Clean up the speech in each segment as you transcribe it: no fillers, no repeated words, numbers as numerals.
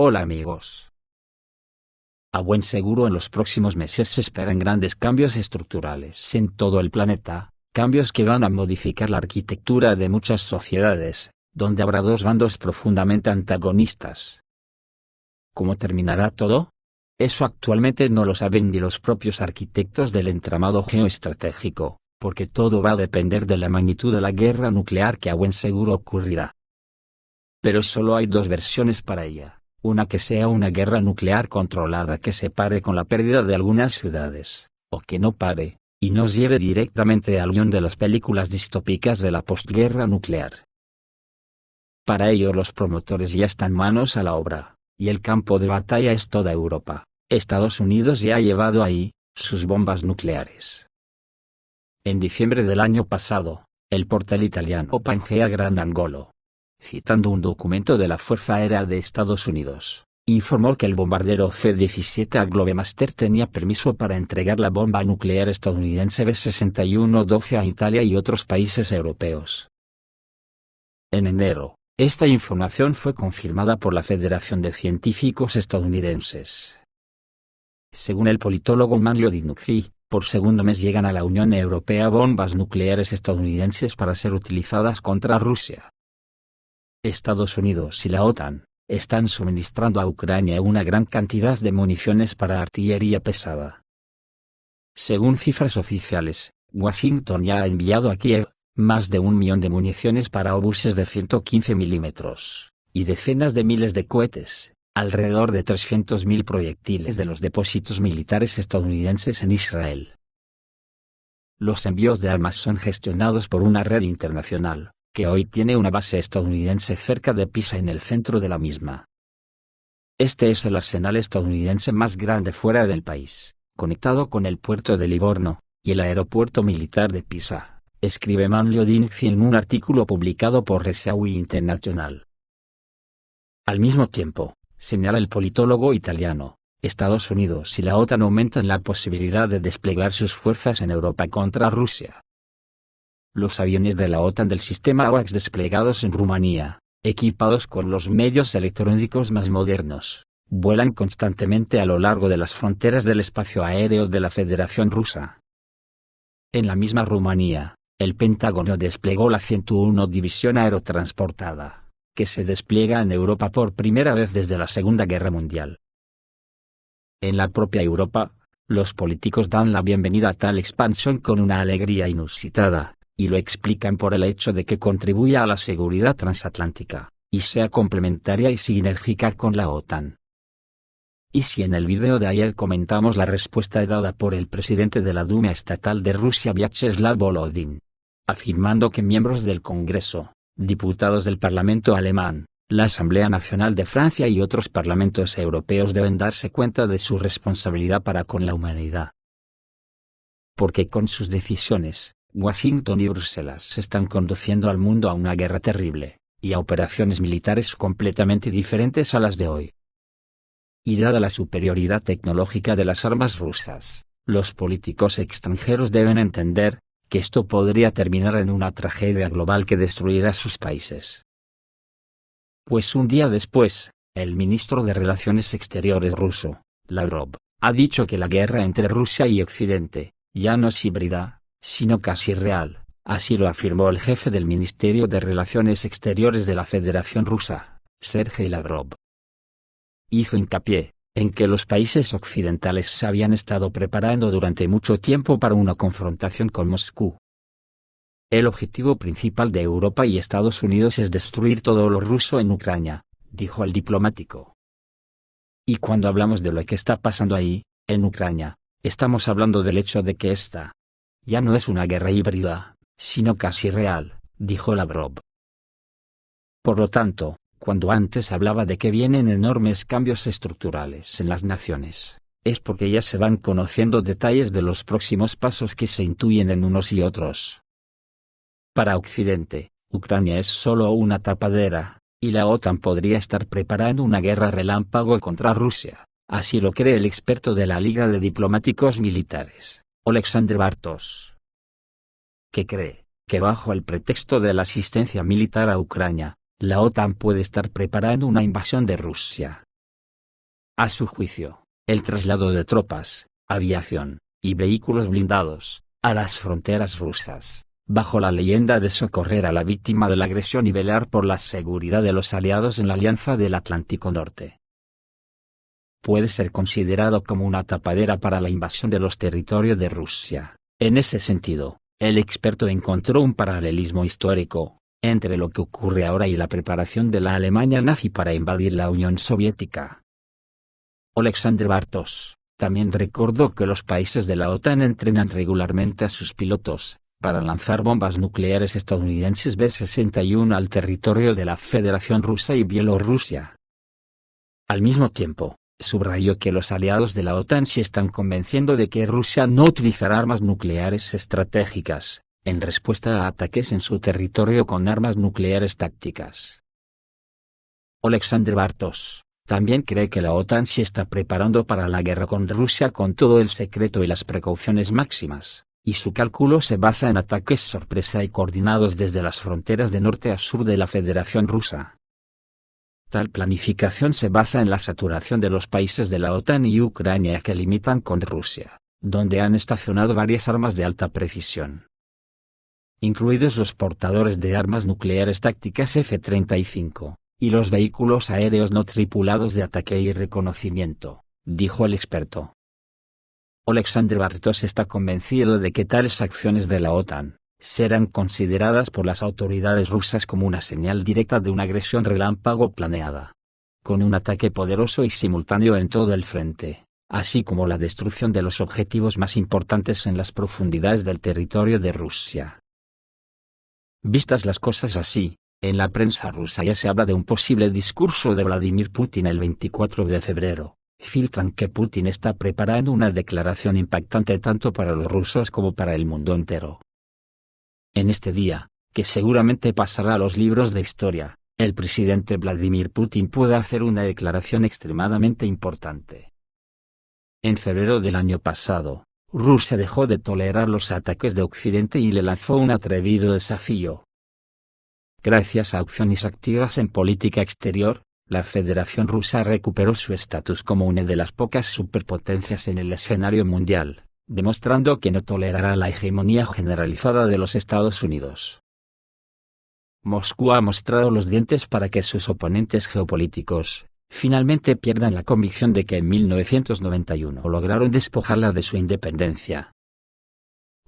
Hola amigos. A buen seguro en los próximos meses se esperan grandes cambios estructurales en todo el planeta, cambios que van a modificar la arquitectura de muchas sociedades, donde habrá dos bandos profundamente antagonistas. ¿Cómo terminará todo? Eso actualmente no lo saben ni los propios arquitectos del entramado geoestratégico, porque todo va a depender de la magnitud de la guerra nuclear que a buen seguro ocurrirá. Pero solo hay dos versiones para ella. Una que sea una guerra nuclear controlada que se pare con la pérdida de algunas ciudades, o que no pare, y nos lleve directamente al guión de las películas distópicas de la postguerra nuclear. Para ello los promotores ya están manos a la obra, y el campo de batalla es toda Europa. Estados Unidos ya ha llevado ahí sus bombas nucleares. En diciembre del año pasado, el portal italiano Pangea Grandangolo, citando un documento de la Fuerza Aérea de Estados Unidos, informó que el bombardero C-17 Globemaster tenía permiso para entregar la bomba nuclear estadounidense B-61-12 a Italia y otros países europeos. En enero, esta información fue confirmada por la Federación de Científicos Estadounidenses. Según el politólogo Manlio Di Nucci, por segundo mes llegan a la Unión Europea bombas nucleares estadounidenses para ser utilizadas contra Rusia. Estados Unidos y la OTAN están suministrando a Ucrania una gran cantidad de municiones para artillería pesada. Según cifras oficiales, Washington ya ha enviado a Kiev más de 1 millón de municiones para obuses de 115 milímetros, y decenas de miles de cohetes, alrededor de 300.000 proyectiles de los depósitos militares estadounidenses en Israel. Los envíos de armas son gestionados por una red internacional, que hoy tiene una base estadounidense cerca de Pisa en el centro de la misma. Este es el arsenal estadounidense más grande fuera del país, conectado con el puerto de Livorno y el aeropuerto militar de Pisa, escribe Manlio Di Nucci en un artículo publicado por Resawi International. Al mismo tiempo, señala el politólogo italiano, Estados Unidos y la OTAN aumentan la posibilidad de desplegar sus fuerzas en Europa contra Rusia. Los aviones de la OTAN del sistema AWACS desplegados en Rumanía, equipados con los medios electrónicos más modernos, vuelan constantemente a lo largo de las fronteras del espacio aéreo de la Federación Rusa. En la misma Rumanía, el Pentágono desplegó la 101 División Aerotransportada, que se despliega en Europa por primera vez desde la Segunda Guerra Mundial. En la propia Europa, los políticos dan la bienvenida a tal expansión con una alegría inusitada, y lo explican por el hecho de que contribuya a la seguridad transatlántica, y sea complementaria y sinérgica con la OTAN. Y si en el video de ayer comentamos la respuesta dada por el presidente de la Duma estatal de Rusia Vyacheslav Volodin, afirmando que miembros del Congreso, diputados del Parlamento alemán, la Asamblea Nacional de Francia y otros parlamentos europeos deben darse cuenta de su responsabilidad para con la humanidad. Porque con sus decisiones, Washington y Bruselas están conduciendo al mundo a una guerra terrible, y a operaciones militares completamente diferentes a las de hoy. Y dada la superioridad tecnológica de las armas rusas, los políticos extranjeros deben entender que esto podría terminar en una tragedia global que destruirá sus países. Pues un día después, el ministro de Relaciones Exteriores ruso, Lavrov, ha dicho que la guerra entre Rusia y Occidente ya no es híbrida, sino casi real, así lo afirmó el jefe del Ministerio de Relaciones Exteriores de la Federación Rusa, Sergei Lavrov. Hizo hincapié en que los países occidentales se habían estado preparando durante mucho tiempo para una confrontación con Moscú. El objetivo principal de Europa y Estados Unidos es destruir todo lo ruso en Ucrania, dijo el diplomático. Y cuando hablamos de lo que está pasando ahí, en Ucrania, estamos hablando del hecho de que esta ya no es una guerra híbrida, sino casi real, dijo Lavrov. Por lo tanto, cuando antes hablaba de que vienen enormes cambios estructurales en las naciones, es porque ya se van conociendo detalles de los próximos pasos que se intuyen en unos y otros. Para Occidente, Ucrania es solo una tapadera, y la OTAN podría estar preparando una guerra relámpago contra Rusia, así lo cree el experto de la Liga de Diplomáticos Militares, Oleksandr Bartos, que cree que bajo el pretexto de la asistencia militar a Ucrania, la OTAN puede estar preparando una invasión de Rusia. A su juicio, el traslado de tropas, aviación, y vehículos blindados, a las fronteras rusas, bajo la leyenda de socorrer a la víctima de la agresión y velar por la seguridad de los aliados en la Alianza del Atlántico Norte, puede ser considerado como una tapadera para la invasión de los territorios de Rusia. En ese sentido, el experto encontró un paralelismo histórico entre lo que ocurre ahora y la preparación de la Alemania nazi para invadir la Unión Soviética. Oleksandr Bartos también recordó que los países de la OTAN entrenan regularmente a sus pilotos para lanzar bombas nucleares estadounidenses B-61 al territorio de la Federación Rusa y Bielorrusia. Al mismo tiempo, subrayó que los aliados de la OTAN se están convenciendo de que Rusia no utilizará armas nucleares estratégicas en respuesta a ataques en su territorio con armas nucleares tácticas. Oleksandr Bartos también cree que la OTAN se está preparando para la guerra con Rusia con todo el secreto y las precauciones máximas, y su cálculo se basa en ataques sorpresa y coordinados desde las fronteras de norte a sur de la Federación Rusa. Tal planificación se basa en la saturación de los países de la OTAN y Ucrania que limitan con Rusia, donde han estacionado varias armas de alta precisión, incluidos los portadores de armas nucleares tácticas F-35, y los vehículos aéreos no tripulados de ataque y reconocimiento, dijo el experto. Oleksandr Bartos está convencido de que tales acciones de la OTAN serán consideradas por las autoridades rusas como una señal directa de una agresión relámpago planeada, con un ataque poderoso y simultáneo en todo el frente, así como la destrucción de los objetivos más importantes en las profundidades del territorio de Rusia. Vistas las cosas así, en la prensa rusa ya se habla de un posible discurso de Vladimir Putin el 24 de febrero. Filtran que Putin está preparando una declaración impactante tanto para los rusos como para el mundo entero. En este día, que seguramente pasará a los libros de historia, el presidente Vladimir Putin puede hacer una declaración extremadamente importante. En febrero del año pasado, Rusia dejó de tolerar los ataques de Occidente y le lanzó un atrevido desafío. Gracias a acciones activas en política exterior, la Federación Rusa recuperó su estatus como una de las pocas superpotencias en el escenario mundial, demostrando que no tolerará la hegemonía generalizada de los Estados Unidos. Moscú ha mostrado los dientes para que sus oponentes geopolíticos finalmente pierdan la convicción de que en 1991 lograron despojarla de su independencia.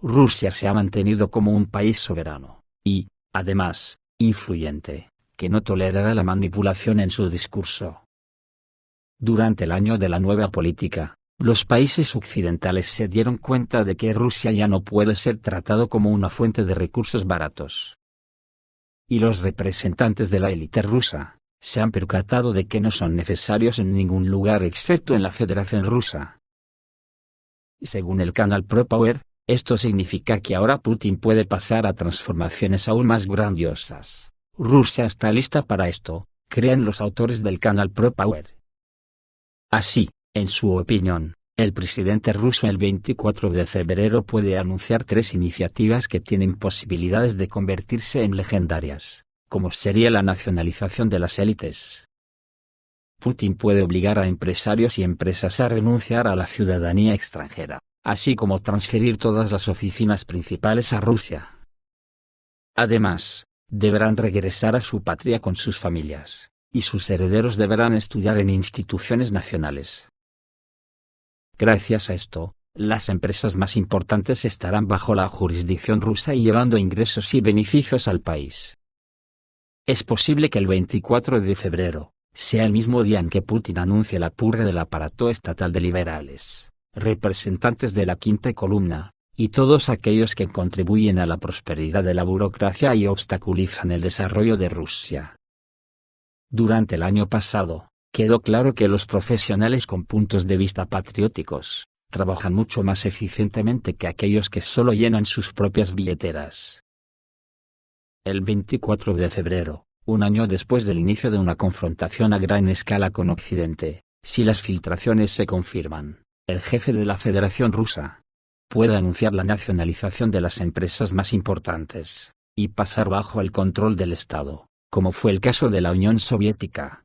Rusia se ha mantenido como un país soberano, y, además, influyente, que no tolerará la manipulación en su discurso. Durante el año de la nueva política, los países occidentales se dieron cuenta de que Rusia ya no puede ser tratado como una fuente de recursos baratos. Y los representantes de la élite rusa se han percatado de que no son necesarios en ningún lugar excepto en la Federación Rusa. Según el canal ProPower, esto significa que ahora Putin puede pasar a transformaciones aún más grandiosas. Rusia está lista para esto, creen los autores del canal ProPower. Así, en su opinión, el presidente ruso el 24 de febrero puede anunciar 3 iniciativas que tienen posibilidades de convertirse en legendarias, como sería la nacionalización de las élites. Putin puede obligar a empresarios y empresas a renunciar a la ciudadanía extranjera, así como transferir todas las oficinas principales a Rusia. Además, deberán regresar a su patria con sus familias, y sus herederos deberán estudiar en instituciones nacionales. Gracias a esto, las empresas más importantes estarán bajo la jurisdicción rusa y llevando ingresos y beneficios al país. Es posible que el 24 de febrero sea el mismo día en que Putin anuncie la purga del aparato estatal de liberales, representantes de la quinta columna, y todos aquellos que contribuyen a la prosperidad de la burocracia y obstaculizan el desarrollo de Rusia. Durante el año pasado, quedó claro que los profesionales con puntos de vista patrióticos trabajan mucho más eficientemente que aquellos que solo llenan sus propias billeteras. El 24 de febrero, un año después del inicio de una confrontación a gran escala con Occidente, si las filtraciones se confirman, el jefe de la Federación Rusa puede anunciar la nacionalización de las empresas más importantes, y pasar bajo el control del Estado, como fue el caso de la Unión Soviética.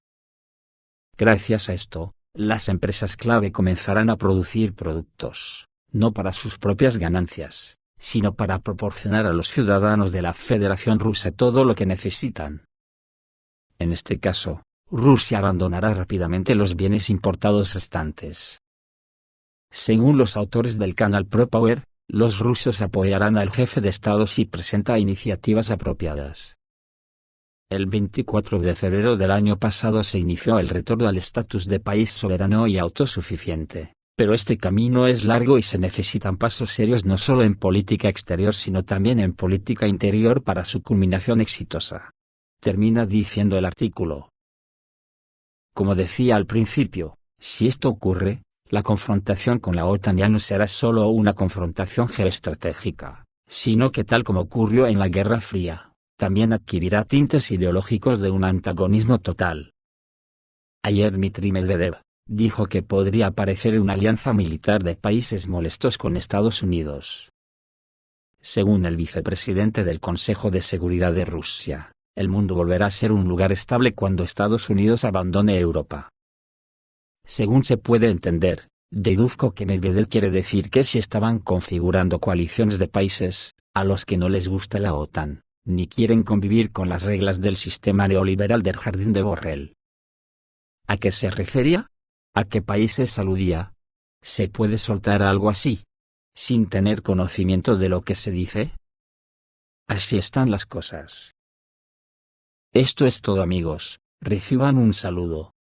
Gracias a esto, las empresas clave comenzarán a producir productos, no para sus propias ganancias, sino para proporcionar a los ciudadanos de la Federación Rusa todo lo que necesitan. En este caso, Rusia abandonará rápidamente los bienes importados restantes. Según los autores del canal ProPower, los rusos apoyarán al jefe de Estado si presenta iniciativas apropiadas. El 24 de febrero del año pasado se inició el retorno al estatus de país soberano y autosuficiente, pero este camino es largo y se necesitan pasos serios no solo en política exterior sino también en política interior para su culminación exitosa. Termina diciendo el artículo. Como decía al principio, si esto ocurre, la confrontación con la OTAN ya no será solo una confrontación geoestratégica, sino que tal como ocurrió en la Guerra Fría, también adquirirá tintes ideológicos de un antagonismo total. Ayer Dmitry Medvedev dijo que podría aparecer una alianza militar de países molestos con Estados Unidos. Según el vicepresidente del Consejo de Seguridad de Rusia, el mundo volverá a ser un lugar estable cuando Estados Unidos abandone Europa. Según se puede entender, deduzco que Medvedev quiere decir que si estaban configurando coaliciones de países, a los que no les gusta la OTAN, ni quieren convivir con las reglas del sistema neoliberal del Jardín de Borrell. ¿A qué se refería? ¿A qué países aludía? ¿Se puede soltar algo así, sin tener conocimiento de lo que se dice? Así están las cosas. Esto es todo amigos, reciban un saludo.